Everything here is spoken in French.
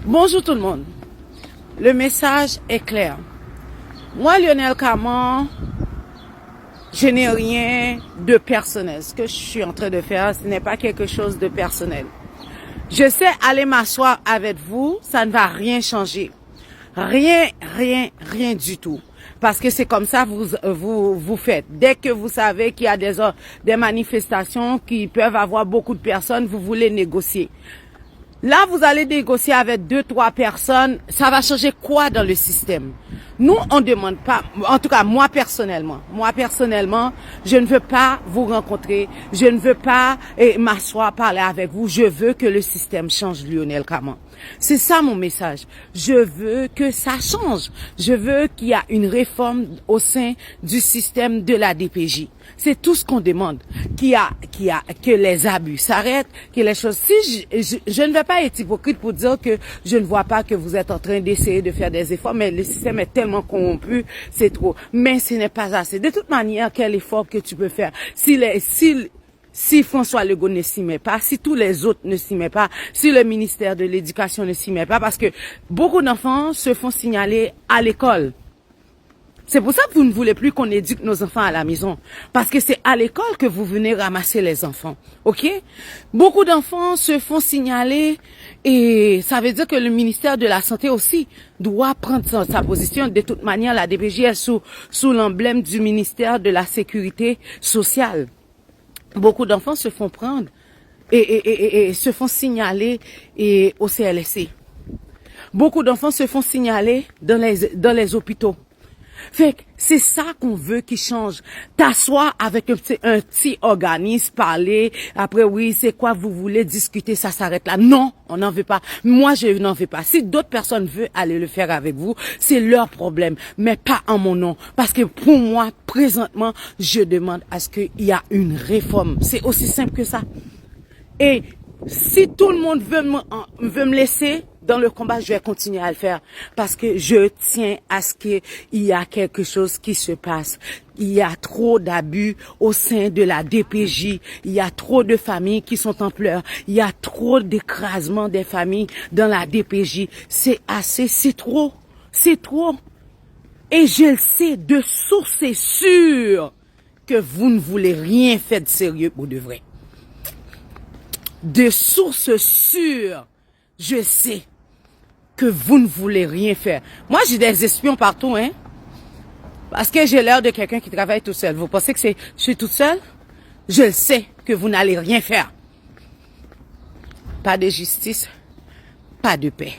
Bonjour tout le monde. Le message est clair. Moi, Lionel Caman, je n'ai rien de personnel. Ce que je suis en train de faire, ce n'est pas quelque chose de personnel. Je sais aller m'asseoir avec vous, ça ne va rien changer. Rien du tout. Parce que c'est comme ça vous faites. Dès que vous savez qu'il y a des manifestations qui peuvent avoir beaucoup de personnes, vous voulez négocier. Là, vous allez négocier avec 2-3 personnes. Ça va changer quoi dans le système? Nous, on ne demande pas, en tout cas, moi personnellement, je ne veux pas vous rencontrer. Je ne veux pas m'asseoir, parler avec vous. Je veux que le système change, Lionel Caman. C'est ça mon message. Je veux que ça change. Je veux qu'il y ait une réforme au sein du système de la DPJ. C'est tout ce qu'on demande. Que les abus s'arrêtent, que les choses... Si je ne vais pas être hypocrite pour dire que je ne vois pas que vous êtes en train d'essayer de faire des efforts, mais le système est tellement corrompu, c'est trop. Mais ce n'est pas assez. De toute manière, quel effort que tu peux faire? Si François Legault ne s'y met pas, si tous les autres ne s'y mettent pas, si le ministère de l'Éducation ne s'y met pas, parce que beaucoup d'enfants se font signaler à l'école. C'est pour ça que vous ne voulez plus qu'on éduque nos enfants à la maison. Parce que c'est à l'école que vous venez ramasser les enfants. OK? Beaucoup d'enfants se font signaler et ça veut dire que le ministère de la Santé aussi doit prendre sa position. De toute manière, la DPJ est sous l'emblème du ministère de la Sécurité sociale. Beaucoup d'enfants se font prendre et se font signaler au CLSC. Beaucoup d'enfants se font signaler dans les hôpitaux. Fait que c'est ça qu'on veut qui change. T'asseoir avec un petit organisme, parler, après oui, c'est quoi vous voulez discuter, ça s'arrête là. Non, on n'en veut pas. Moi, je n'en veux pas. Si d'autres personnes veulent aller le faire avec vous, c'est leur problème, mais pas en mon nom. Parce que pour moi, présentement, je demande à ce qu'il y ait une réforme. C'est aussi simple que ça. Et si tout le monde veut me laisser dans le combat, je vais continuer à le faire parce que je tiens à ce qu'il y a quelque chose qui se passe. Il y a trop d'abus au sein de la DPJ. Il y a trop de familles qui sont en pleurs. Il y a trop d'écrasement des familles dans la DPJ. C'est assez, c'est trop. C'est trop. Et je le sais de source sûre que vous ne voulez rien faire de sérieux pour de vrai. De sources sûres, je sais que vous ne voulez rien faire. Moi, j'ai des espions partout, hein. Parce que j'ai l'air de quelqu'un qui travaille tout seul. Vous pensez que je suis toute seule? Je le sais que vous n'allez rien faire. Pas de justice, pas de paix.